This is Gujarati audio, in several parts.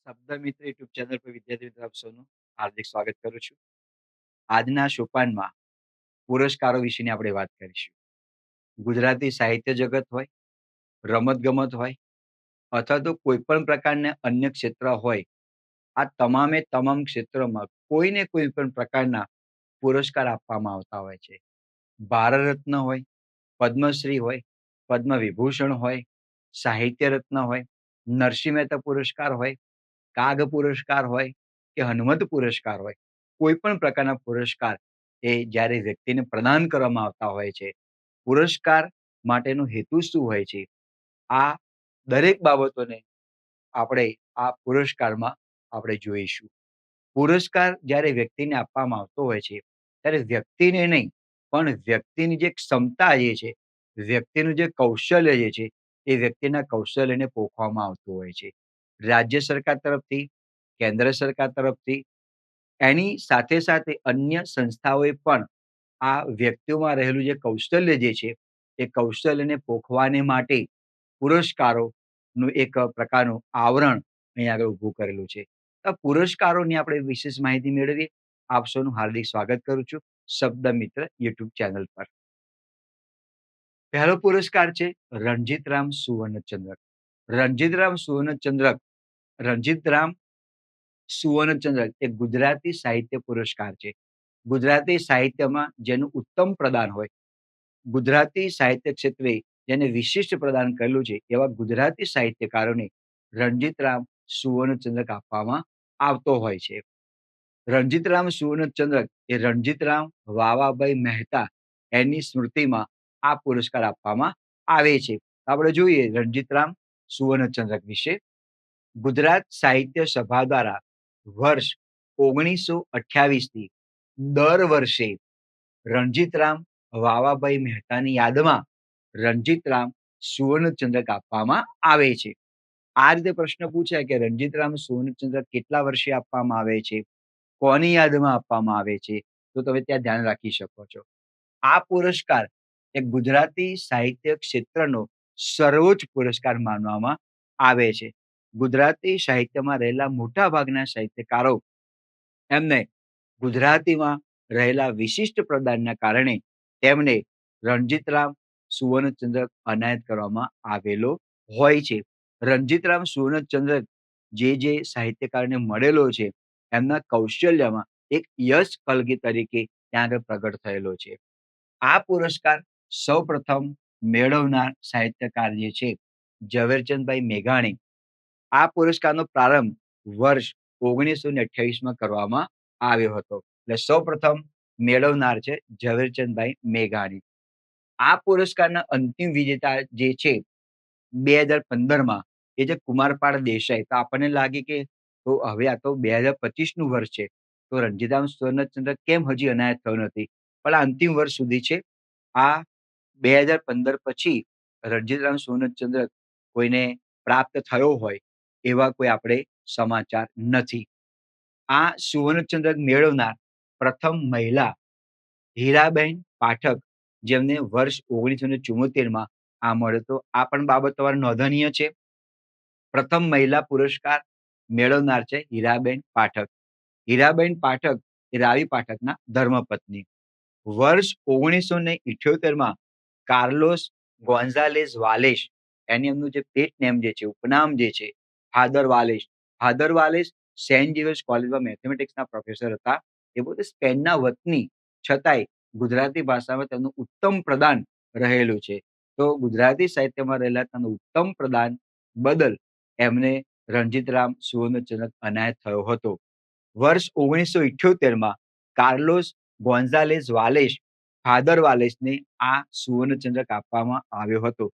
શબ્દ મિત્ર યુટ્યુબ ચેનલ પર વિદ્યાર્થી મિત્રો આપ સૌનું હાર્દિક સ્વાગત કરું છું. આજના સોપાનમાં પુરસ્કારો વિશેની આપણે વાત કરીશું. ગુજરાતી સાહિત્ય જગત હોય, રમત-ગમત હોય અથવા તો કોઈ પણ પ્રકારના અન્ય ક્ષેત્ર હોય, આ તમામે તમામ ક્ષેત્રોમાં કોઈને કોઈ પણ પ્રકારના પુરસ્કાર આપવામાં આવતા હોય છે. ભારત રત્ન હોય, પદ્મશ્રી હોય, પદ્મવિભૂષણ હોય, સાહિત્ય રત્ન હોય, નરસિંહ મહેતા પુરસ્કાર હોય, કાગ પુરસ્કાર હોય કે હનુમંત પુરસ્કાર હોય, કોઈ પણ પ્રકારના પુરસ્કાર એ જ્યારે વ્યક્તિને પ્રદાન કરવામાં આવતા હોય છે, પુરસ્કાર માટેનો હેતુ શું હોય છે? આ દરેક બાબતોને આપણે આ પુરસ્કારમાં આપણે જોઈશું. પુરસ્કાર જ્યારે વ્યક્તિને આપવામાં આવતો હોય છે, ત્યારે વ્યક્તિને નહીં, પણ વ્યક્તિની જે ક્ષમતા જે છે, વ્યક્તિનું જે કૌશલ્ય જે છે, એ વ્યક્તિના કૌશલ્યને પોખવામાં આવતું હોય છે. રાજ્ય સરકાર તરફથી, કેન્દ્ર સરકાર તરફથી, એની સાથે સાથે અન્ય સંસ્થાઓએ પણ આ વ્યક્તિઓમાં રહેલું જે કૌશલ્ય જે છે, એ કૌશલ્યને પોખવાને માટે પુરસ્કારોનું એક પ્રકારનું આવરણ અહીં આગળ ઊભું કરેલું છે. આ પુરસ્કારોની આપણે વિશેષ માહિતી મેળવીએ. આપ સૌનું હાર્દિક સ્વાગત કરું છું શબ્દ મિત્ર યુટ્યુબ ચેનલ પર. પહેલો પુરસ્કાર છે રણજીતરામ સુવર્ણચંદ્રક. રણજીતરામ સુવર્ણચંદ્રક રણજીતરામ સુવર્ણચંદ્રક એ ગુજરાતી સાહિત્ય પુરસ્કાર છે. ગુજરાતી સાહિત્યમાં જેનું ઉત્તમ પ્રદાન હોય, ગુજરાતી સાહિત્ય ક્ષેત્રે જેને વિશિષ્ટ પ્રદાન કરેલું છે, એવા ગુજરાતી સાહિત્યકારોને રણજીતરામ સુવર્ણચંદ્રક આપવામાં આવતો હોય છે. રણજીતરામ સુવર્ણચંદ્રક એ રણજીતરામ વાવાભાઈ મહેતા એની સ્મૃતિમાં આ પુરસ્કાર આપવામાં આવે છે. આપણે જોઈએ રણજીતરામ સુવર્ણચંદ્રક વિશે. ગુજરાત સાહિત્ય સભા દ્વારા વર્ષ 1928 થી દર વર્ષે રણજીતરામ વાવાભાઈ મહેતાની યાદમાં રણજીતરામ સુવર્ણચંદ્રક આપવામાં આવે છે. આ રીતે પ્રશ્ન પૂછાય કે રણજીતરામ સુવર્ણચંદ્રક કેટલા વર્ષે આપવામાં આવે છે, કોની યાદમાં આપવામાં આવે છે, તો તમે ત્યાં ધ્યાન રાખી શકો છો. આ પુરસ્કાર એ ગુજરાતી સાહિત્ય ક્ષેત્રનો સર્વોચ્ચ પુરસ્કાર માનવામાં આવે છે. ગુજરાતી સાહિત્યમાં રહેલા મોટા ભાગના સાહિત્યકારો એમને ગુજરાતીમાં રહેલા વિશિષ્ટ પ્રદાનના કારણે તેમને રણજીતરામ સુવર્ણચંદ્રક એનાયત કરવામાં આવેલો હોય છે. રણજીતરામ સુવર્ણચંદ્રક જે સાહિત્યકારને મળેલો છે, એમના કૌશલ્યમાં એક યશ કલગી તરીકે ત્યાં આગળ પ્રગટ થયેલો છે. આ પુરસ્કાર સૌપ્રથમ મેળવનાર સાહિત્યકાર જે છે ઝવેરચંદભાઈ મેઘાણી. આ પુરસ્કારનો પ્રારંભ વર્ષ 1928માં કરવામાં આવ્યો હતો. એટલે સૌપ્રથમ મેળવનાર છે ઝવેરચંદભાઈ મેઘાણી. આ પુરસ્કારના અંતિમ વિજેતા જે છે 2015માં, એ જે કુમારપાળ દેસાઈ. તો આપણને લાગે કે તો હવે આ તો 2025નું વર્ષ છે, તો રણજીતરામ સુવર્ણચંદ્રક કેમ હજી એનાયત થયો નથી? પણ આ અંતિમ વર્ષ સુધી છે. આ 2015 પછી રણજીતરામ સુવર્ણચંદ્રક કોઈને પ્રાપ્ત થયો હોય એવા કોઈ આપણે સમાચાર નથી. આ સુવર્ણચંદ્રક મેળવનાર પ્રથમ મહિલા હીરાબેન પાઠક, જેમને વર્ષ 1974માં આ મળ્યો હતો. આ પણ બાબત તમારે નોંધનીય છે. પ્રથમ મહિલા પુરસ્કાર મેળવનાર છે હીરાબેન પાઠક. હીરાબેન પાઠક એ રાવી પાઠકના ધર્મપત્ની. વર્ષ 1978માં કાર્લોસ ગોન્ઝાલેઝ વાલેસ, એમનું જે પેટ નેમ જે છે, ઉપનામ જે છે, father Valles. Father Valles Saint Xavier's કોલેજમાં મેથેમેટિક્સના પ્રોફેસર હતા. એ પોતે સ્પેનના વતની છતાંય ગુજરાતી ભાષામાં તેમનું ઉત્તમ પ્રદાન રહેલું છે. તો ગુજરાતી સાહિત્યમાં રહેલા તેમનું ઉત્તમ પ્રદાન બદલ એમને રણજીતરામ સુવર્ણચંદ્રક એનાયત થયો હતો. વર્ષ 1978માં કાર્લોસ ગોન્ઝાલેઝ વાલેસ, ફાધર વાલેસને આ સુવર્ણચંદ્રક આપવામાં આવ્યો હતો.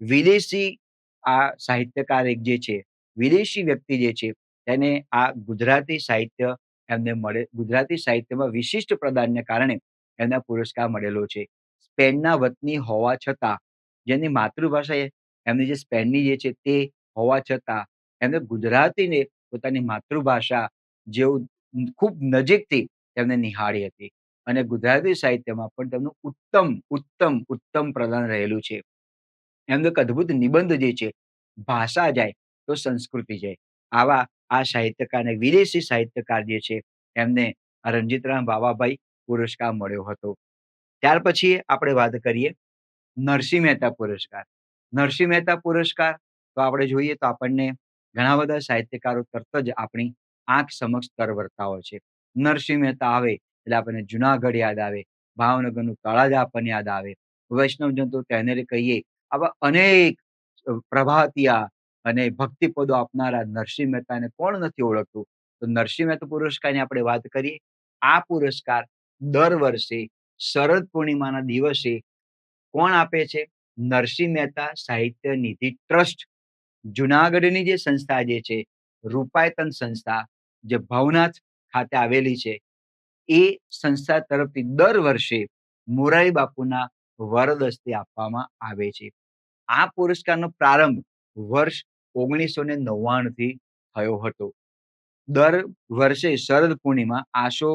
વિદેશી આ સાહિત્યકાર એક જે છે, વિદેશી વ્યક્તિ જે છે, તેને આ ગુજરાતી સાહિત્ય એમને મળે, ગુજરાતી સાહિત્યમાં વિશિષ્ટ પ્રદાનને કારણે એમને પુરસ્કાર મળેલો છે. સ્પેનના વતની હોવા છતાં, જેની માતૃભાષા એમની જે સ્પેનની જે છે તે હોવા છતાં, એમને ગુજરાતીને પોતાની માતૃભાષા જેવું ખૂબ નજીકથી તેમને નિહાળી હતી. અને ગુજરાતી સાહિત્યમાં પણ તેમનું ઉત્તમ ઉત્તમ ઉત્તમ પ્રદાન રહેલું છે. એમનો એક અદ્ભુત નિબંધ જે છે, ભાષા જાય તો સંસ્કૃતિ જાય. આવા આ સાહિત્યકાર અને વિદેશી સાહિત્યકાર જે છે એમને આ રણજીતરામ વાવાભાઈ પુરસ્કાર મળ્યો હતો. ત્યાર પછી આપણે વાત કરીએ નરસિંહ મહેતા પુરસ્કાર. નરસિંહ મહેતા પુરસ્કાર તો આપણે જોઈએ તો આપણને ઘણા બધા સાહિત્યકારો તરત જ આપણી આંખ સમક્ષ તરવરતા હોય છે. નરસિંહ મહેતા આવે એટલે આપણને જુનાગઢ યાદ આવે, ભાવનગરનું તળાજા આપણને યાદ આવે, વૈષ્ણવજન તો તેને કહીએ. આવા અનેક પ્રભાતિયા અને ભક્તિપદો આપનારા નરસિંહ મહેતાને કોણ નથી ઓળખતું? તો નરસિંહ મહેતા પુરસ્કારની આપણે વાત કરીએ. આ પુરસ્કાર દર વર્ષે શરદ પૂર્ણિમાના દિવસે કોણ આપે છે? નરસિંહ મહેતા સાહિત્ય નિધિ ટ્રસ્ટ, જુનાગઢની જે સંસ્થા જે છે, રૂપાયતન સંસ્થા, જે ભવનાથ ખાતે આવેલી છે, એ સંસ્થા તરફથી દર વર્ષે મોરારી બાપુના વરદ હસ્તે આપવામાં આવે છે. આ પુરસ્કારનો પ્રારંભ વર્ષ 1999 થી થયો હતો. દર વર્ષે શરદ પૂર્ણિમા આસો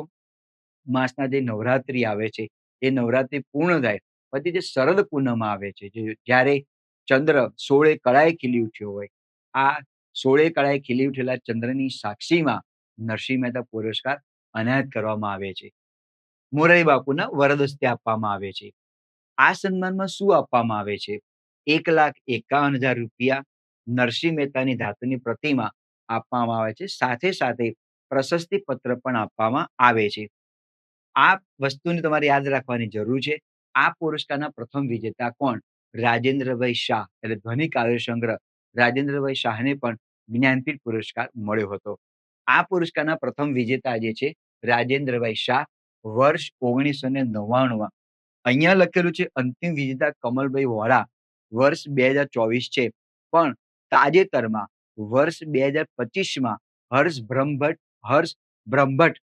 માસના જે નવરાત્રી આવે છે, એ નવરાત્રી પૂર્ણ થાય પછી જે શરદ પૂનમ આવે છે, જ્યારે ચંદ્ર 16 કળાએ ખીલી ઉઠ્યો હોય, આ 16 કળાએ ખીલી ઉઠેલા ચંદ્રની સાક્ષીમાં નરસિંહ મહેતા પુરસ્કાર એનાયત કરવામાં આવે છે. મોરારી બાપુના વરદ હસ્તે આપવામાં આવે છે. આ સન્માનમાં શું આપવામાં આવે છે? ₹1,51,000 નરસિંહ મહેતાની ધાતુની પ્રતિમા આપવામાં આવે છે. સાથે સાથે પ્રશસ્તિ પત્ર પણ આપવામાં આવે છે. આ વસ્તુને તમારે યાદ રાખવાની જરૂર છે. આ પુરસ્કારના પ્રથમ વિજેતા કોણ? રાજેન્દ્રભાઈ શાહ, એટલે ધ્વનિ કાવ્ય સંગ્રહ રાજેન્દ્રભાઈ શાહને પણ જ્ઞાનપીઠ પુરસ્કાર મળ્યો હતો. આ પુરસ્કારના પ્રથમ વિજેતા જે છે રાજેન્દ્રભાઈ શાહ, વર્ષ 1999. અહીંયા લખેલું છે અંતિમ વિજેતા કમલભાઈ વોરા, વર્ષ 2024 છે. પણ તાજેતરમાં વર્ષ 2025માં હર્ષ બ્રહ્મભટ્ટ,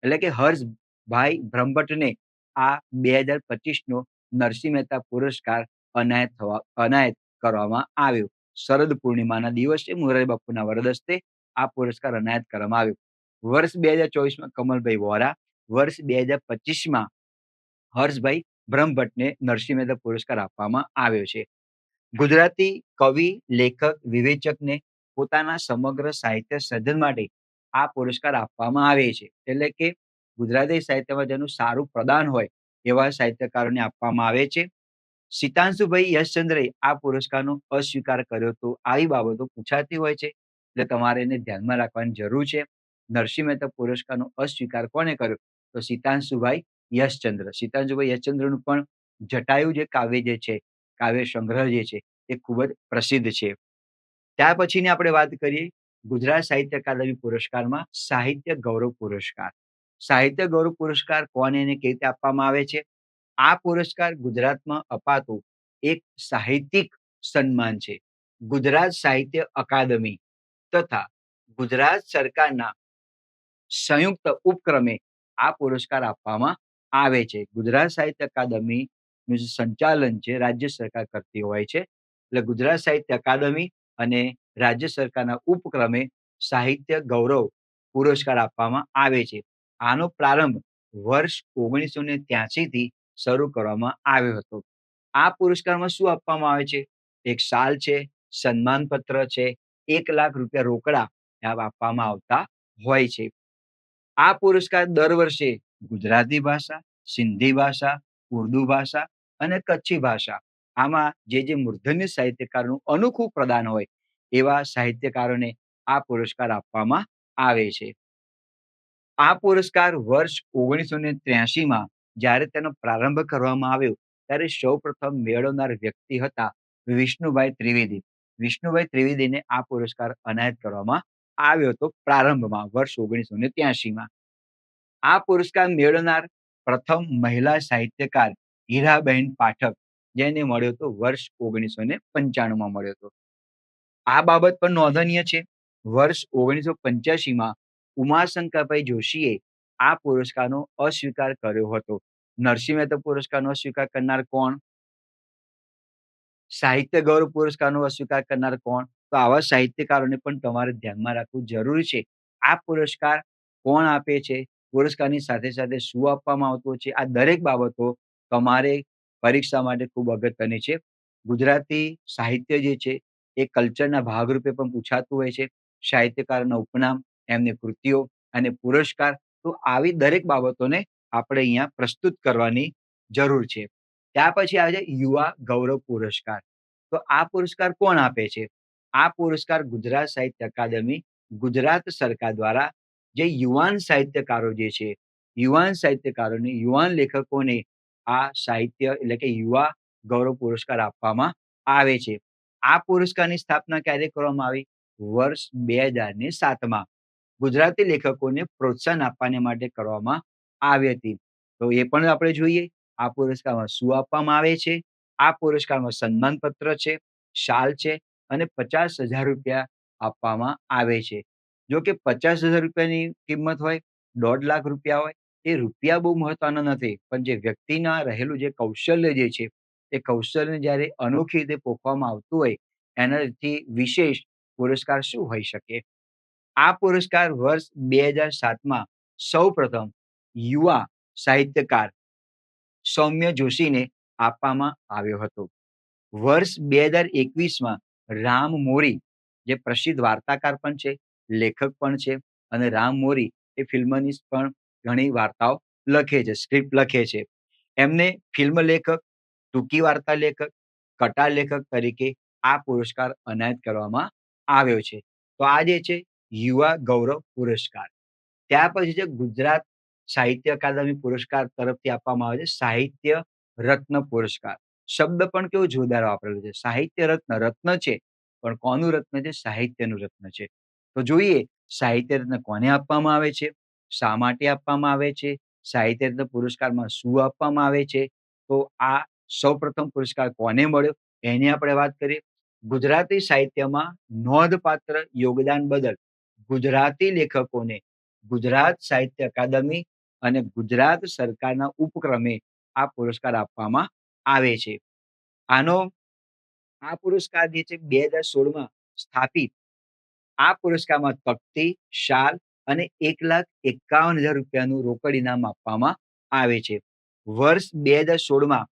એટલે કે હર્ષભાઈ બ્રહ્મભટ્ટને આ 2025નો નરસિંહ મહેતા પુરસ્કાર એનાયત કરવામાં આવ્યો. શરદ પૂર્ણિમાના દિવસે મોરારી બાપુના વરદ હસ્તે આ પુરસ્કાર એનાયત કરવામાં આવ્યો. વર્ષ 2024માં કમલભાઈ વોરા, વર્ષ 2025માં હર્ષભાઈ બ્રહ્મભટ્ટને નરસિંહ મહેતા પુરસ્કાર આપવામાં આવ્યો છે. ગુજરાતી કવિ, લેખક, વિવેચકને પોતાના સમગ્ર સાહિત્ય સર્જન માટે આ પુરસ્કાર આપવામાં આવે છે. એટલે કે ગુજરાતી સાહિત્યમાં જેનું સારું પ્રદાન હોય એવા સાહિત્યકારોને આપવામાં આવે છે. સિતાંશુભાઈ યશચંદ્રે આ પુરસ્કારનો અસ્વીકાર કર્યો હતો. આવી બાબતો પૂછાતી હોય છે, એટલે તમારે એને ધ્યાનમાં રાખવાની જરૂર છે. નરસિંહ મહેતા પુરસ્કારનો અસ્વીકાર કોને કર્યો? તો સિતાંશુભાઈ યશચંદ્ર. સિતાંશુભાઈ યશચંદ્રનું પણ જટાયુ જે કાવ્ય જે છે, કાવ્ય સંગ્રહ જે છે, એ ખૂબ જ પ્રસિદ્ધ છે. ત્યાર પછીની આપણે વાત કરીએ ગુજરાત સાહિત્ય અકાદમી પુરસ્કારમાં સાહિત્ય ગૌરવ પુરસ્કાર. સાહિત્ય ગૌરવ પુરસ્કાર કોને અને કેવી રીતે આપવામાં આવે છે? આ પુરસ્કાર ગુજરાતમાં અપાતું એક સાહિત્યિક સન્માન છે. ગુજરાત સાહિત્ય અકાદમી તથા ગુજરાત સરકારના સંયુક્ત ઉપક્રમે આ પુરસ્કાર આપવામાં આવે છે. ગુજરાત સાહિત્ય અકાદમીનું જે સંચાલન છે રાજ્ય સરકાર કરતી હોય છે. એટલે ગુજરાત સાહિત્ય અકાદમી અને રાજ્ય સરકારના ઉપક્રમે સાહિત્ય ગૌરવ પુરસ્કાર આપવામાં આવે છે. આનો પ્રારંભ વર્ષ 1983 થી શરૂ કરવામાં આવ્યો હતો. આ પુરસ્કારમાં શું આપવામાં આવે છે? એક શાલ છે, સન્માનપત્ર છે, ₹1,00,000 રોકડા આપવામાં આવતા હોય છે. આ પુરસ્કાર દર વર્ષે ગુજરાતી ભાષા, સિંધી ભાષા, ઉર્દુ ભાષા અને કચ્છી ભાષા, આમાં જે મૂર્ધન્ય સાહિત્યકારોનું અનોખું પ્રદાન હોય એવા સાહિત્યકારોને આ પુરસ્કાર આપવામાં આવે છે. આ પુરસ્કાર વર્ષ 1983માં જ્યારે તેનો પ્રારંભ કરવામાં આવ્યો ત્યારે સૌપ્રથમ મેળવનાર વ્યક્તિ હતા વિષ્ણુભાઈ ત્રિવેદી. વિષ્ણુભાઈ ત્રિવેદીને આ પુરસ્કાર એનાયત કરવામાં આવ્યો હતો પ્રારંભમાં વર્ષ 1983માં. આ પુરસ્કાર મેળવનાર પ્રથમ મહિલા સાહિત્યકાર હીરાબેન પાઠક, જેને મળ્યો હતો વર્ષ 1995માં મળ્યો હતો. આ બાબત પણ નોંધનીય છે. વર્ષ 1985માં ઉમાશંકરભાઈ જોશીએ આ પુરસ્કારનો અસ્વીકાર કર્યો હતો. નરસિંહ મહેતા પુરસ્કારનો અસ્વીકાર કરનાર કોણ? સાહિત્ય ગૌરવ પુરસ્કારનો અસ્વીકાર કરનાર કોણ? તો આવા સાહિત્યકારોને પણ તમારે ધ્યાનમાં રાખવું જરૂરી છે. આ પુરસ્કાર કોણ આપે છે? પુરસ્કારની સાથે સાથે શું આપવામાં આવતું છે? આ દરેક બાબતો તમારે પરીક્ષા માટે ખૂબ અગત્યની છે. ગુજરાતી સાહિત્ય જે છે એ કલ્ચરના ભાગરૂપે પણ પૂછાતું હોય છે. સાહિત્યકારોના ઉપનામ, એમની કૃતિઓ અને પુરસ્કાર, તો આવી દરેક બાબતોને આપણે અહીંયા પ્રસ્તુત કરવાની જરૂર છે. ત્યાર પછી આવે છે યુવા ગૌરવ પુરસ્કાર. તો આ પુરસ્કાર કોણ આપે છે? આ પુરસ્કાર ગુજરાત સાહિત્ય અકાદમી, ગુજરાત સરકાર દ્વારા જે યુવાન સાહિત્યકારો જે છે, યુવાન સાહિત્યકારોને, યુવાન લેખકોને આ સાહિત્ય એટલે કે યુવા ગૌરવ પુરસ્કાર આપવામાં આવે છે. આ પુરસ્કારની સ્થાપના ક્યારે કરવામાં આવી? વર્ષ 2007માં ગુજરાતી લેખકોને પ્રોત્સાહન આપવાને માટે કરવામાં આવી હતી. તો એ પણ આપણે જોઈએ. આ પુરસ્કારમાં શું આપવામાં આવે છે? આ પુરસ્કારમાં સન્માનપત્ર છે, શાલ છે અને ₹50,000 આપવામાં આવે છે. જો કે ₹50,000ની કિંમત હોય, ₹1.5 લાખ હોય, એ રૂપિયા બહુ મહત્વના નથી. પણ જે વ્યક્તિના રહેલું જે કૌશલ્ય જે છે, એ કૌશલ્યને જ્યારે અનોખી રીતે પોખવામાં આવતું હોય, એનાથી વિશેષ પુરસ્કાર શું હોઈ શકે? આ પુરસ્કાર વર્ષ 2007માં સૌપ્રથમ યુવા સાહિત્યકાર સૌમ્ય જોશીને આપવામાં આવ્યો હતો. વર્ષ 2021માં રામ મોરી, જે પ્રસિદ્ધ વાર્તાકાર પણ છે, લેખક પણ છે અને રામ મોરી એ ફિલ્મની પણ ઘણી વાર્તાઓ લખે છે, સ્ક્રિપ્ટ લખે છે. એમને ફિલ્મ લેખક, ટૂંકી વાર્તા લેખક, કટા લેખક તરીકે આ પુરસ્કાર એનાયત કરવામાં આવ્યો છે. તો આ જે છે યુવા ગૌરવ પુરસ્કાર. ત્યાર પછી છે ગુજરાત સાહિત્ય અકાદમી પુરસ્કાર તરફથી આપવામાં આવે છે સાહિત્ય રત્ન પુરસ્કાર. શબ્દ પણ કેવો જોરદાર વાપરેલો છે. સાહિત્ય રત્ન, રત્ન છે, પણ કોનું રત્ન છે? સાહિત્યનું રત્ન છે. તો જોઈએ સાહિત્ય રત્ન કોને આપવામાં આવે છે? શા માટે આપવામાં આવે છે? સાહિત્ય રત્ન પુરસ્કારમાં શું આપવામાં આવે છે? તો આ સૌપ્રથમ પુરસ્કાર કોને મળ્યો? એની આપણે વાત કરીએ. ગુજરાતી સાહિત્યમાં નોંધપાત્ર યોગદાન બદલ ગુજરાતી લેખકોને ગુજરાત સાહિત્ય અકાદમી અને ગુજરાત સરકારના ઉપક્રમે આ પુરસ્કાર આપવામાં આવે છે. આનો આ પુરસ્કાર જે છે 2016માં સ્થાપિત. આ પુરસ્કારમાં તકતી, શાલ અને ₹1,51,000નું રોકડ ઇનામ આપવામાં આવે છે. વર્ષ 2016માં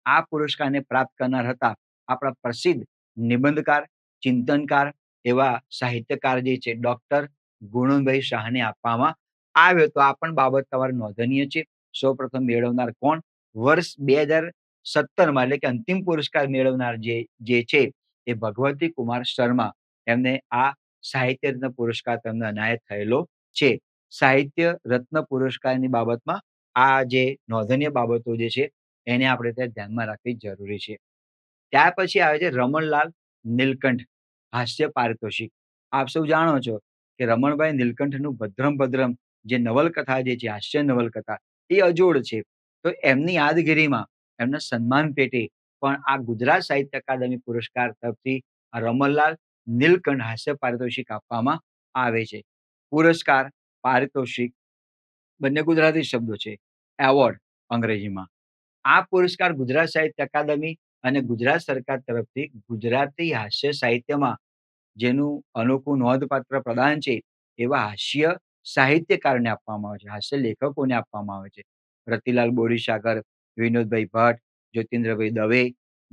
આ પુરસ્કારને પ્રાપ્ત કરનાર હતા આપણા પ્રસિદ્ધ નિબંધકાર, ચિંતનકાર એવા સાહિત્યકાર જે છે ડોક્ટર ગુણવંતભાઈ શાહને આપવામાં આવ્યો. તો આ પણ બાબત તમારે નોંધનીય છે. સૌપ્રથમ મેળવનાર કોણ? વર્ષ 2017માં એટલે કે અંતિમ પુરસ્કાર મેળવનાર જે છે એ ભગવતી કુમાર શર્મા. એમને આ સાહિત્ય રત્ન પુરસ્કાર તેમને એનાયત થયેલો છે. સાહિત્ય રત્ન પુરસ્કારની બાબતમાં આ જે નોંધનીય બાબતો જે છે એને આપણે ત્યાં ધ્યાનમાં રાખવી જરૂરી છે. ત્યાર પછી આવે છે રમણલાલ નીલકંઠ હાસ્ય પારિતોષિક. આપ સૌ જાણો છો કે રમણભાઈ નીલકંઠનું ભદ્રમ ભદ્રમ જે નવલકથા જે છે, હાસ્ય નવલકથા, એ અજોડ છે. તો એમની યાદગીરીમાં એમના સન્માન પેટે પણ આ ગુજરાત સાહિત્ય અકાદમી પુરસ્કાર તરફથી આ રમણલાલ નીલકંઠ હાસ્ય પારિતોષિક આપવામાં આવે છે. પુરસ્કાર, પારિતોષિક બંને ગુજરાતી શબ્દો છે. એવોર્ડ અંગ્રેજીમાં. આ પુરસ્કાર ગુજરાત સાહિત્ય અકાદમી અને ગુજરાત સરકાર તરફથી ગુજરાતી હાસ્ય સાહિત્યમાં જેનું અનોખું નોંધપાત્ર પ્રદાન છે એવા હાસ્ય સાહિત્યકારને આપવામાં આવે છે, હાસ્ય લેખકોને આપવામાં આવે છે. રતિલાલ બોરીસાગર, વિનોદભાઈ ભટ્ટ, જ્યોતિન્દ્રભાઈ દવે,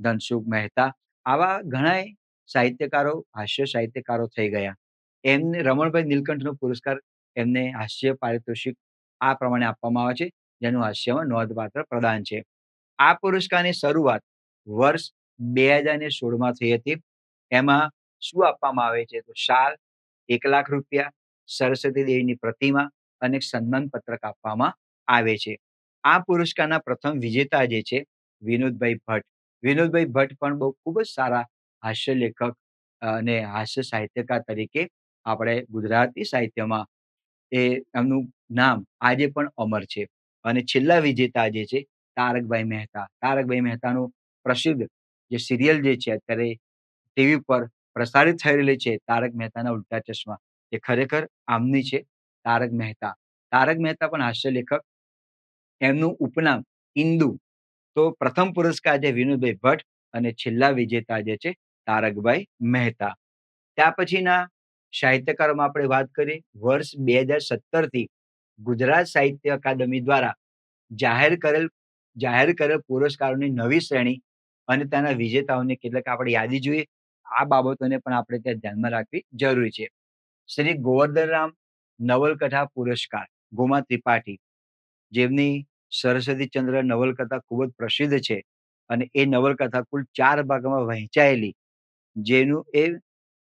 ધનસુખ મહેતા, આવા ઘણાય સાહિત્યકારો, હાસ્ય સાહિત્યકારો થઈ ગયા. એમને રમણભાઈ નીલકંઠનો પુરસ્કાર એમને હાસ્ય પારિતોષિક આ પ્રમાણે આપવામાં આવે છે, જેનું હાસ્યમાં નોંધપાત્ર પ્રદાન છે. આ પુરસ્કારની શરૂઆત વર્ષ 2016માં થઈ હતી. એમાં શું આપવામાં આવે છે? તો શાલ, ₹1,00,000, સરસ્વતી દેવીની પ્રતિમા અને એક સન્માન પત્રક આપવામાં આવે છે. આ પુરસ્કારના પ્રથમ વિજેતા જે છે વિનોદભાઈ ભટ્ટ. વિનોદભાઈ ભટ્ટ પણ બહુ ખૂબ જ સારા હાસ્ય લેખક અને હાસ્ય સાહિત્યકાર તરીકે આપણે ગુજરાતી સાહિત્યમાં એ એમનું નામ આજે પણ અમર છે. અને છેલ્લા વિજેતા જે છે તારકભાઈ મહેતા. તારકભાઈ મહેતાનું પ્રસિદ્ધ જે સિરિયલ જે છે અત્યારે ટીવી પર પ્રસારિત થઈ રહેલી છે, તારક મહેતાના ઉલ્ટા ચશ્મા, એ ખરેખર આમની છે, તારક મહેતા. તારક મહેતા પણ હાસ્ય લેખક. એમનું ઉપનામ ઇન્દુ. તો પ્રથમ પુરસ્કાર છે વિનોદભાઈ ભટ્ટ અને છેલ્લા વિજેતા જે છે તારકભાઈ મહેતા. ત્યાર પછીના સાહિત્યકારોમાં આપણે વાત કરીએ. વર્ષ 2017થી ગુજરાત સાહિત્ય અકાદમી દ્વારા જાહેર કરેલ જાહેર કરેલ પુરસ્કારોની નવી શ્રેણી અને તેના વિજેતાઓની કેટલાક આપણે યાદી જોઈએ. આ બાબતોને પણ આપણે ત્યાં ધ્યાનમાં રાખવી જરૂરી છે. શ્રી ગોવર્ધનરામ નવલકથા પુરસ્કાર, ગોમા ત્રિપાઠી, જેમની સરસ્વતીચંદ્ર નવલકથા ખૂબ જ પ્રસિદ્ધ છે અને એ નવલકથા કુલ 4 ભાગમાં વહેંચાયેલી, જેનું એ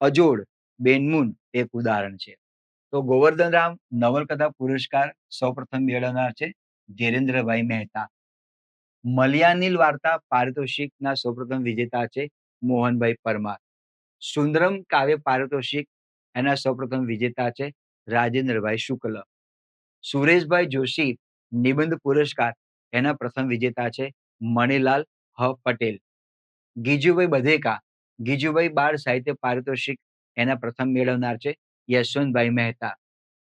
અજોડ બેનમૂન એક ઉદાહરણ છે. તો ગોવર્ધનરામ નવલકથા પુરસ્કાર સૌપ્રથમ મેળવનાર છે ધીરેન્દ્રભાઈ મહેતા. મલયાનિલ વાર્તા પારિતોષિકના સૌપ્રથમ વિજેતા છે મોહનભાઈ પરમાર. સુંદરમ કાવ્ય પારિતોષિક એના સૌપ્રથમ વિજેતા છે રાજેન્દ્રભાઈ શુક્લ. સુરેશભાઈ જોશી નિબંધ પુરસ્કાર એના પ્રથમ વિજેતા છે મણિલાલ હ પટેલ. ગીજુભાઈ બધેકા, ગીજુભાઈ બાળ સાહિત્ય પારિતોષિક એના પ્રથમ મેળવનાર છે યશવંતભાઈ મહેતા.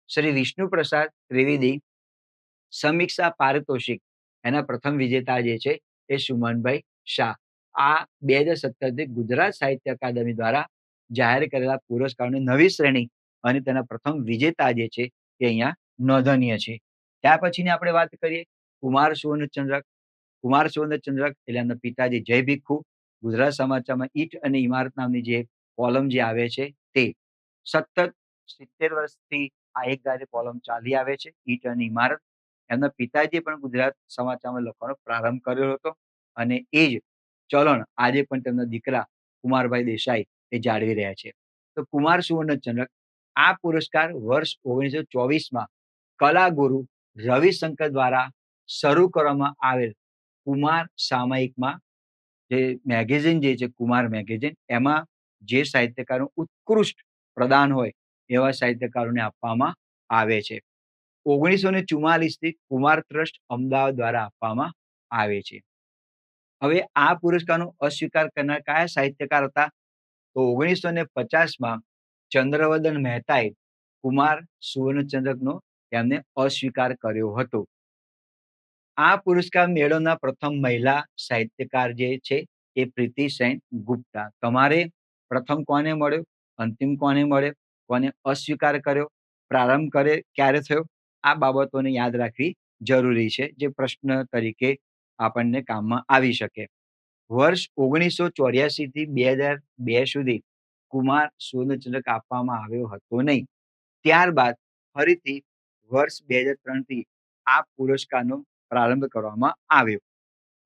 શ્રી વિષ્ણુપ્રસાદ ત્રિવેદી સમીક્ષા પારિતોષિક એના પ્રથમ વિજેતા જે છે એ સુમનભાઈ શાહ. આ 2017 ગુજરાત સાહિત્ય અકાદમી દ્વારા જાહેર કરેલા પુરસ્કારોની નવી શ્રેણી અને તેના પ્રથમ વિજેતા જે છે એ અહીંયા નોંધનીય છે. ત્યાર પછીની આપણે વાત કરીએ કુમાર સુવર્ણચંદ્રક. કુમાર સુવર્ણચંદ્રક એટલે એમના પિતાજી જય ભીખુ. ગુજરાત સમાચારમાં ઈટ અને ઇમારત નામની જે કોલમ જે આવે છે તે સતત 70 વર્ષથી આ એક ધારી કોલમ ચાલી આવે છે, ઈટ અને ઇમારત. એમના પિતાજીએ પણ ગુજરાત સમાચારમાં લખવાનો પ્રારંભ કર્યો હતો અને એ જ ચલણ આજે પણ તેમના દીકરા કુમારભાઈ દેસાઈ એ જાળવી રહ્યા છે. તો કુમાર સુવર્ણચંદ્રક આ પુરસ્કાર વર્ષ 1924માં કલાગુરુ રવિશંકર દ્વારા શરૂ કરવામાં આવેલ કુમાર સામયિકમાં, જે મેગેઝિન જે છે કુમાર મેગેઝિન, એમાં જે સાહિત્યકારોનું ઉત્કૃષ્ટ પ્રદાન હોય એવા સાહિત્યકારોને આપવામાં આવે છે. 1944 થી કુમાર ટ્રસ્ટ અમદાવાદ દ્વારા આપવામાં આવે છે. હવે આ પુરસ્કારનો અસ્વીકાર કરનાર કયા સાહિત્યકાર હતા? તો 1950માં ચંદ્રવદન મહેતાએ કુમાર સુવર્ણચંદ્રકનો તેમને અસ્વીકાર કર્યો હતો. આ પુરસ્કાર મેળવનાર પ્રથમ મહિલા સાહિત્યકાર જે છે એ પ્રીતિ સેન ગુપ્તા. તમારે પ્રથમ કોને મળ્યો, અંતિમ કોને મળ્યો, કોને અસ્વીકાર કર્યો, પ્રારંભ ક્યારે થયો, આ બાબતોને યાદ રાખવી જરૂરી છે, જે પ્રશ્ન તરીકે આપણને કામમાં આવી શકે. વર્ષ 1984 થી 2002 સુધી કુમાર સુવર્ણચંદ્રક આપવામાં આવ્યો હતો નહીં. ત્યારબાદ ફરીથી વર્ષ 2003 થી આ પુરસ્કારનો પ્રારંભ કરવામાં આવ્યો.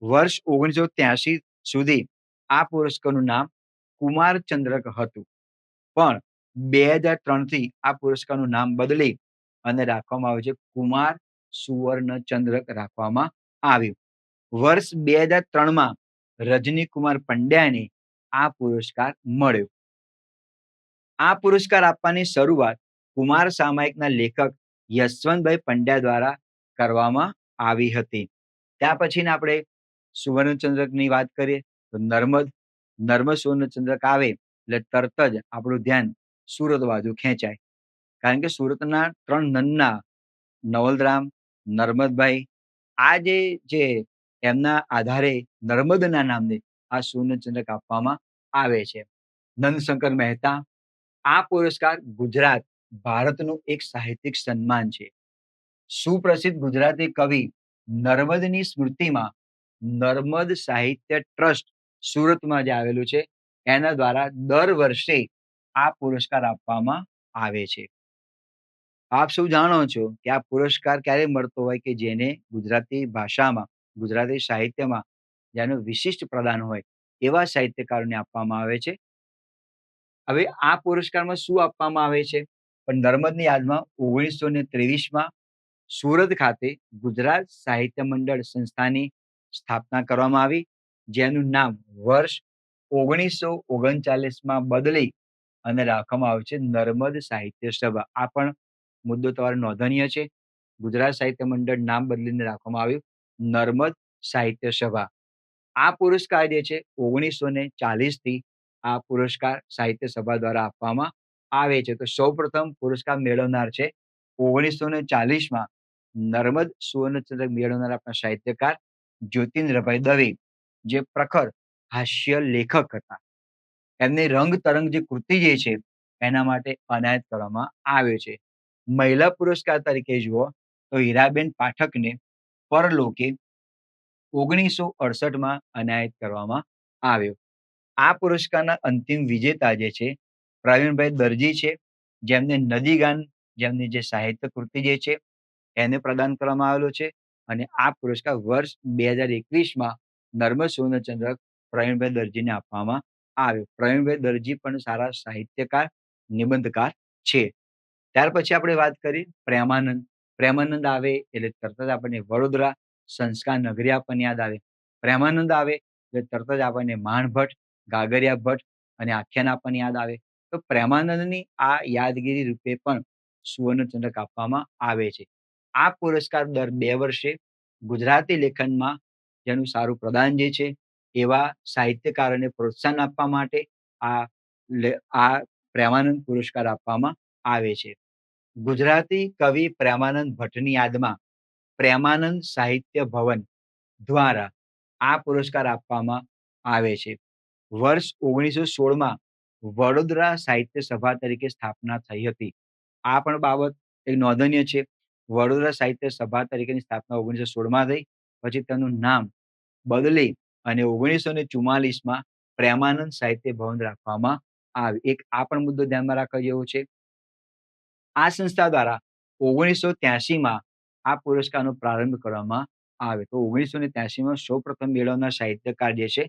વર્ષ 1983 સુધી આ પુરસ્કારનું નામ કુમાર ચંદ્રક હતું, પણ 2003 થી આ પુરસ્કારનું નામ બદલી અને રાખવામાં આવ્યું છે કુમાર સુવર્ણચંદ્રક રાખવામાં આવ્યું. વર્ષ 2003માં રજનીકુમાર પંડ્યાને આ પુરસ્કાર મળ્યો. આ પુરસ્કાર આપવાની શરૂઆત કુમાર સામાયિકના લેખક યશવંતભાઈ પંડ્યા દ્વારા કરવામાં આવી હતી. ત્યાર પછીને આપણે સુવર્ણચંદ્રકની વાત કરીએ તો નર્મદ સુવર્ણચંદ્રક આવે એટલે તરત જ આપણું ધ્યાન સુરત બાજુ ખેંચાય. કારણ કે સુરતના 3 નન્ના નવલરામ, નર્મદભાઈ, આ જે એમના આધારે નર્મદના નામને આ સુવર્ણચંદ્રક આપવામાં આવે છે. નંદશંકર મહેતા. આ પુરસ્કાર ગુજરાત, ભારતનું એક સાહિત્યિક સન્માન છે. સુપ્રસિદ્ધ ગુજરાતી કવિ નર્મદની સ્મૃતિમાં નર્મદ સાહિત્ય ટ્રસ્ટ સુરતમાં જે આવેલું છે એના દ્વારા દર વર્ષે આ પુરસ્કાર આપવામાં આવે છે. આપ સૌ જાણો છો કે આ પુરસ્કાર ક્યારે મળતો હોય કે જેને ગુજરાતી ભાષામાં, ગુજરાતી સાહિત્યમાં જેનું વિશિષ્ટ પ્રદાન હોય એવા સાહિત્યકારોને આપવામાં આવે છે. હવે આ પુરસ્કારમાં શું આપવામાં આવે છે? પણ નર્મદની યાદમાં 1923માં સુરત ખાતે ગુજરાત સાહિત્ય મંડળ સંસ્થાની સ્થાપના કરવામાં આવી, જેનું નામ વર્ષ 1939માં બદલી અને રાખવામાં આવ્યું છે નર્મદ સાહિત્ય સભા. આ પણ મુદ્દો તમારે નોંધનીય છે. ગુજરાત સાહિત્ય મંડળ નામ બદલીને રાખવામાં આવ્યું નર્મદ સાહિત્ય સભા. આ પુરસ્કાર જે છે 1940 થી આ પુરસ્કાર સાહિત્ય સભા દ્વારા આપવામાં આવે છે. તો સૌપ્રથમ પુરસ્કાર મેળવનાર છે 1940માં નર્મદ સુવર્ણચંદ્રક મેળવનાર આપણા સાહિત્યકાર જ્યોતિન્દ્રભાઈ દવે, જે પ્રખર હાસ્ય લેખક હતા. એમની રંગ તરંગ જે કૃતિ જે છે એના માટે અનાયત કરવામાં આવ્યો છે. મહિલા પુરસ્કાર તરીકે જુઓ તો હીરાબેન પાઠકને પરલોકે 1968માં અનાયત કરવામાં આવ્યો. આ પુરસ્કારના અંતિમ વિજેતા જે છે પ્રવીણભાઈ દરજી છે. જેમને નદીગાન જેમની જે સાહિત્ય કૃતિ જે છે એને પ્રદાન કરવામાં આવેલો છે. અને આ પુરસ્કાર વર્ષ 2021માં નર્મદ સુવર્ણચંદ્રક પ્રવીણભાઈ દરજીને આપવામાં આવ્યો. પ્રવીણભાઈ દરજી પણ સારા સાહિત્યકાર, નિબંધકાર છે. ત્યાર પછી આપણે વાત કરી પ્રેમાનંદ. પ્રેમાનંદ આવે એટલે તરત જ આપણને વડોદરા સંસ્કાર નગરી આપણને યાદ આવે. પ્રેમાનંદ આવે એટલે તરત જ આપણને માણભટ્ટ, ગાગરિયા ભટ્ટ અને આખ્યાન આપણને યાદ આવે. તો પ્રેમાનંદની આ યાદગીરી રૂપે પણ સુવર્ણચંદ્રક આપવામાં આવે છે. આ પુરસ્કાર દર 2 વર્ષે ગુજરાતી લેખનમાં જેનું સારું પ્રદાન જે છે એવા સાહિત્યકારોને પ્રોત્સાહન આપવા માટે આ આ પ્રેમાનંદ પુરસ્કાર આપવામાં આવે છે. ગુજરાતી કવિ પ્રેમાનંદ ભટ્ટની યાદમાં પ્રેમાનંદ સાહિત્ય ભવન દ્વારા આ પુરસ્કાર આપવામાં આવે છે. વર્ષ 1916માં વડોદરા સાહિત્ય સભા તરીકે સ્થાપના થઈ હતી. આ પણ બાબત એક નોંધનીય છે. વડોદરા સાહિત્ય સભા તરીકેની સ્થાપના 1916માં થઈ. પછી તેનું નામ બદલી અને 1944માં પ્રેમાનંદ સાહિત્ય ભવન રાખવામાં આવ્યું. એક આ પણ મુદ્દો ધ્યાનમાં રાખવા જેવો છે. આ સંસ્થા દ્વારા 1983માં આ પુરસ્કારનો પ્રારંભ કરવામાં આવ્યો. તો 1983માં સૌપ્રથમ મેળવનાર સાહિત્યકાર જે છે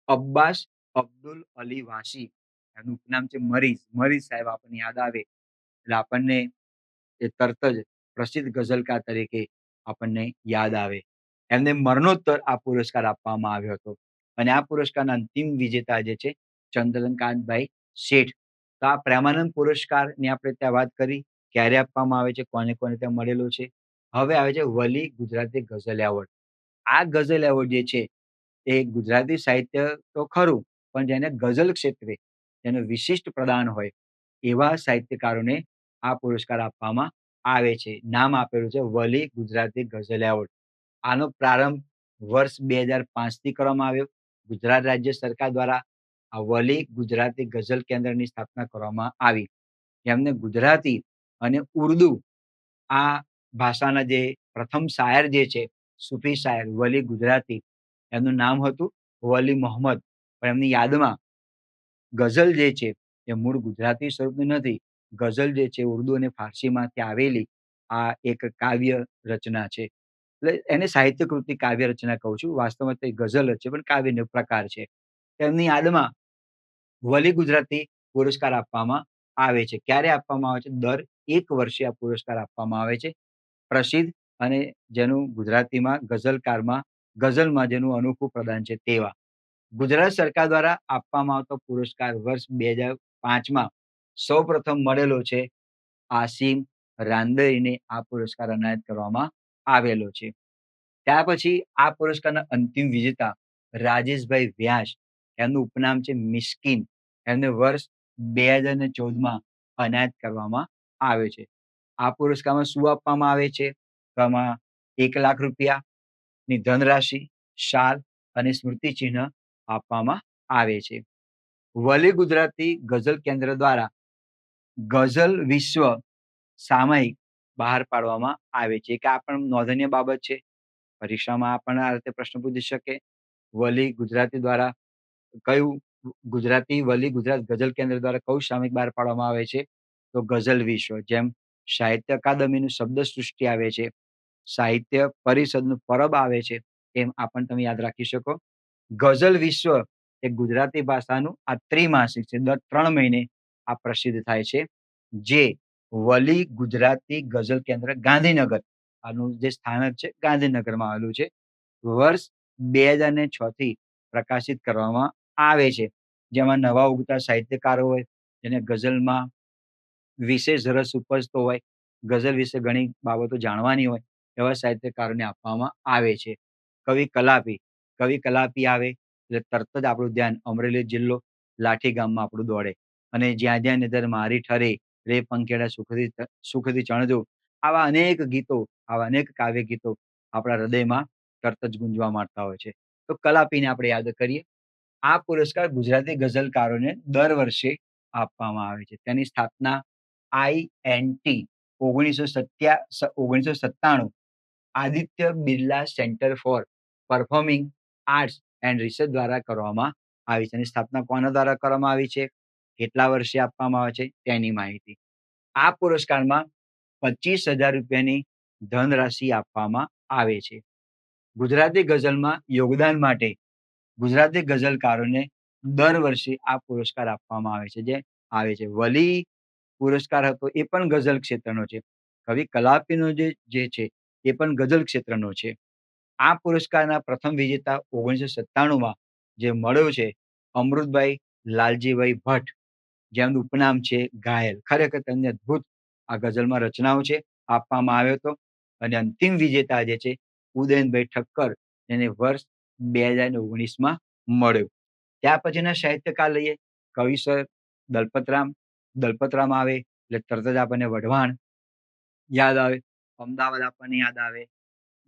અબ્બાસ અબ્દુલ અલી વાસી, એનું ઉપનામ છે મરીઝ. મરીઝ સાહેબ આપણને યાદ આવે એટલે આપણને એ તરત જ પ્રસિદ્ધ ગઝલકાર તરીકે આપણને યાદ આવે. એમને મરણોત્તર આ પુરસ્કાર આપવામાં આવ્યો હતો. અને આ પુરસ્કારના અંતિમ વિજેતા જે છે ચંદ્રકાંતભાઈ શેઠ. તો આ પ્રેમાનંદ પુરસ્કારની આપણે ત્યાં વાત કરી. ક્યારે આપવામાં આવે છે, કોને કોને ત્યાં મળેલો છે. હવે આવે છે વલી ગુજરાતી ગઝલ એવોર્ડ. આ ગઝલ એવોર્ડ જે છે એ ગુજરાતી સાહિત્ય તો ખરું, પણ જેને ગઝલ ક્ષેત્રે જેનું વિશિષ્ટ પ્રદાન હોય એવા સાહિત્યકારોને આ પુરસ્કાર આપવામાં આવે છે. નામ આપેલું છે વલી ગુજરાતી ગઝલ એવોર્ડ. આનો પ્રારંભ વર્ષ 2005થી કરવામાં આવ્યો. ગુજરાત રાજ્ય સરકાર દ્વારા આ વલી ગુજરાતી ગઝલ કેન્દ્રની સ્થાપના કરવામાં આવી. એમને ગુજરાતી અને ઉર્દુ આ ભાષાના જે પ્રથમ શાયર જે છે સૂફી શાયર વલી ગુજરાતી, એમનું નામ હતું વલી મોહમ્મદ. પણ એમની યાદમાં ગઝલ જે છે એ મૂળ ગુજરાતી સ્વરૂપની નથી. ગઝલ જે છે ઉર્દુ અને ફારસીમાંથી આવેલી આ એક કાવ્ય રચના છે. એટલે એને સાહિત્ય કૃતિ કાવ્ય રચના કહું છું. વાસ્તવમાં તે ગઝલ જ છે, પણ કાવ્યનો પ્રકાર છે. તેમની યાદમાં વલી ગુજરાતી પુરસ્કાર આપવામાં આવે છે. ક્યારે આપવામાં આવે છે? દર 1 વર્ષે આ પુરસ્કાર આપવામાં આવે છે. પ્રસિદ્ધ અને જેનું ગુજરાતીમાં ગઝલકારમાં ગઝલમાં જેનું અનોખું પ્રદાન છે તેવા. ગુજરાત સરકાર દ્વારા આપવામાં આવતો પુરસ્કાર વર્ષ 2005માં સૌપ્રથમ મળેલો છે આસિમ રાંદેરીને આ પુરસ્કાર એનાયત કરવામાં આવેલો છે. ત્યાર પછી આ પુરસ્કારના અંતિમ વિજેતા રાજેશભાઈ વ્યાસ, એમનું ઉપનામ છે મિસ્કીન. એમને વર્ષ 2014માં એનાયત કરવામાં આવ્યો છે. આ પુરસ્કારમાં શું આપવામાં આવે છે? તો આમાં ₹1,00,000 ની ધનરાશિ, શાલ અને સ્મૃતિ ચિહ્ન આપવામાં આવે છે. વલી ગુજરાતી ગઝલ કેન્દ્ર દ્વારા ગઝલ વિશ્વ સામયિક બહાર પાડવામાં આવે છે. કે આ પણ નોંધનીય બાબત છે. પરીક્ષામાં આપણને આ રીતે પ્રશ્ન પૂછી શકે. વલી ગુજરાતી દ્વારા કયું ગુજરાતી વલી ગુજરાત ગઝલ કેન્દ્ર દ્વારા કયું સામયિક બહાર પાડવામાં આવે છે? તો ગઝલ વિશ્વ. જેમ સાહિત્ય અકાદમીનું શબ્દ સૃષ્ટિ આવે છે, સાહિત્ય પરિષદનું પરબ આવે છે, એમ આ પણ તમે યાદ રાખી શકો. ગઝલ વિશ્વ એ ગુજરાતી ભાષાનું આ ત્રિમાસિક છે. દર 3 મહિને આ પ્રસિદ્ધ થાય છે. જે વલી ગુજરાતી ગઝલ કેન્દ્ર ગાંધીનગર, આનું જે સ્થાનક છે ગાંધીનગરમાં આવેલું છે. વર્ષ 2006 થી પ્રકાશિત કરવામાં આવે છે. જેમાં નવા ઉગતા સાહિત્યકારો હોય, જેને ગઝલમાં વિશેષ રસ ઉપજતો હોય, ગઝલ વિશે ઘણી બાબતો જાણવાની હોય, એવા સાહિત્યકારોને આપવામાં આવે છે. કવિ કલાપી. કવિ કલાપી આવે એટલે તરત જ આપણું ધ્યાન અમરેલી જિલ્લો લાઠી ગામમાં આપણું દોડે. અને જ્યાં જ્યાં નજર મારી ઠરે રે પંખેડા સુખથી ચણજો, આવા અનેક ગીતો, આવા અનેક કાવ્ય ગીતો આપણા હૃદયમાં તરત જ ગુંજવા માંડતા હોય છે. તો કલાપીને આપણે યાદ કરીએ. આ પુરસ્કાર ગુજરાતી ગઝલકારોને દર વર્ષે આપવામાં આવે છે. તેની સ્થાપના INT 1997 Aditya Birla centre for performing arts and research દ્વારા કરવામાં આવી છે. એની સ્થાપના કોના દ્વારા કરવામાં આવી છે? કેટલા વર્ષે આપવામાં આવે છે તેની માહિતી. આ પુરસ્કારમાં ₹25,000 ધનરાશિ આપવામાં આવે છે. ગુજરાતી ગઝલમાં યોગદાન માટે ગુજરાતી ગઝલકારોને દર વર્ષે આ પુરસ્કાર આપવામાં આવે છે. વલી પુરસ્કાર હતો એ પણ ગઝલ ક્ષેત્રનો છે. કવિ કલાપીનો જે છે એ પણ ગઝલ ક્ષેત્રનો છે. આ પુરસ્કારના પ્રથમ વિજેતા 1997માં જે મળ્યો છે અમૃતભાઈ લાલજીભાઈ ભટ્ટ, જેમનું ઉપનામ છે ઘાયલ. ખરેખર તેમને અદ્ભુત આ ગઝલમાં રચનાઓ છે, આપવામાં આવ્યો હતો. અને અંતિમ વિજેતા જે છે ઉદયનભાઈ ઠક્કર, એને વર્ષ 2019માં મળ્યો. ત્યાર પછીના સાહિત્યકાર લઈએ, કવિ સર દલપતરામ. દલપતરામ આવે એટલે તરત જ આપણને વઢવાણ યાદ આવે, અમદાવાદ આપણને યાદ આવે.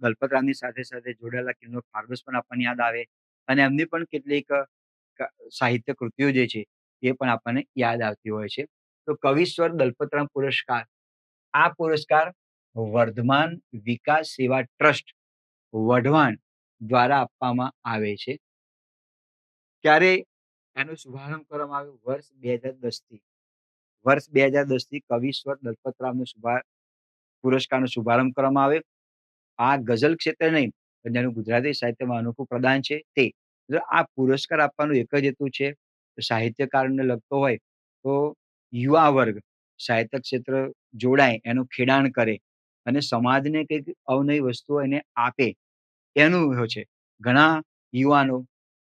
દલપતરામની સાથે સાથે જોડાયેલા કિંમત ફાર્ગસ પણ આપણને યાદ આવે. અને એમની પણ કેટલીક સાહિત્ય કૃતિઓ જે છે એ પણ આપણને યાદ આવતી હોય છે. તો કવિશ્વર દલપતરામ પુરસ્કાર, આ પુરસ્કાર વર્ધમાન વિકાસ સેવા ટ્રસ્ટ વઢવાણ દ્વારા આપવામાં આવે છે. ત્યારે એનો શુભારંભ કરવામાં આવ્યો વર્ષ 2010થી. વર્ષ 2010થી કવિશ્વર દલપતરામનો પુરસ્કારનો શુભારંભ કરવામાં આવ્યો. આ ગઝલ ક્ષેત્ર નહીં, પણ જેનું ગુજરાતી સાહિત્યમાં અનોખું પ્રદાન છે તે. આ પુરસ્કાર આપવાનું એક જ હેતુ છે, સાહિત્યકારોને લગતો હોય તો યુવા વર્ગ સાહિત્ય ક્ષેત્ર જોડાય, એનું ખેડાણ કરે અને સમાજને કંઈક અવનવી વસ્તુઓ એને આપે, એનું છે. ઘણા યુવાનો,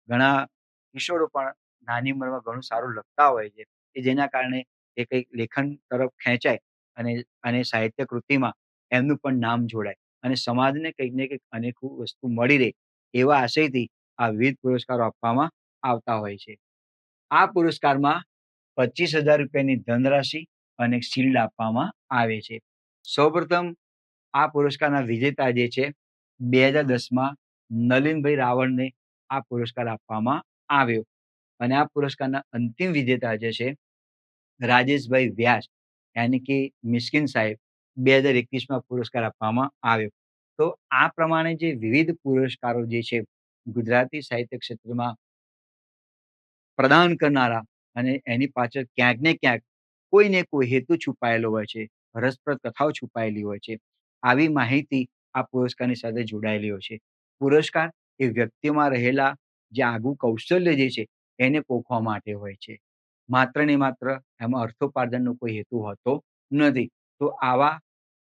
ઘણા કિશોરો પણ નાની ઉંમરમાં ઘણું સારું લખતા હોય છે, કે જેના કારણે એ કંઈક લેખન તરફ ખેંચાય અને અને સાહિત્ય કૃતિમાં એમનું પણ નામ જોડાય અને સમાજને કંઈક ને કંઈક અનેકું વસ્તુ મળી રહે, એવા આશયથી આ વિવિધ પુરસ્કારો આપવામાં આવતા હોય છે. આ પુરસ્કારમાં ₹25,000ની ધનરાશિ અને એક શિલ્ડ આપવામાં આવે છે. સૌપ્રથમ આ પુરસ્કારના વિજેતા જે છે 2010માં નલિનભાઈ રાવળને આ પુરસ્કાર આપવામાં આવ્યો. અને આ પુરસ્કારના અંતિમ વિજેતા જે છે રાજેશભાઈ વ્યાસ, યાની કે મિસ્કિન સાહેબ, 2021માં પુરસ્કાર આપવામાં આવ્યો. તો આ પ્રમાણે જે વિવિધ પુરસ્કારો જે છે ગુજરાતી સાહિત્ય ક્ષેત્રમાં પ્રદાન કરનારા, અને એની પાછળ ક્યાંક ને ક્યાંક કોઈ ને કોઈ હેતુ છુપાયેલો હોય છે, રસપ્રદ કથાઓ છુપાયેલી હોય છે. આવી માહિતી આ પુરસ્કારની સાથે જોડાયેલી હોય છે. પુરસ્કાર એ વ્યક્તિમાં રહેલા જે આગવું કૌશલ્ય જે છે એને પોખવા માટે હોય છે. માત્ર ને માત્ર એમાં અર્થોપાર્જનનો કોઈ હેતુ હોતો નથી. તો આવા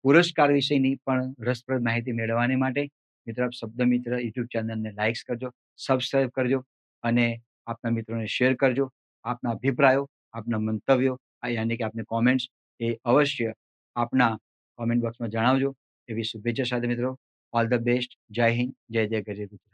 પુરસ્કાર વિશેની પણ રસપ્રદ માહિતી મેળવવાની માટે મિત્રો આપ શબ્દ મિત્ર યુટ્યુબ ચેનલને લાઈક્સ કરજો, સબસ્ક્રાઈબ કરજો અને આપના મિત્રોને શેર કરજો. આપના અભિપ્રાયો, આપના મંતવ્યો, યાની કે આપની કોમેન્ટ્સ એ અવશ્ય આપના કોમેન્ટ બોક્સમાં જણાવજો. એવી શુભેચ્છા સાથે મિત્રો, ઓલ ધ બેસ્ટ. જય હિન્દ, જય જય ગરવી ગુજરાત.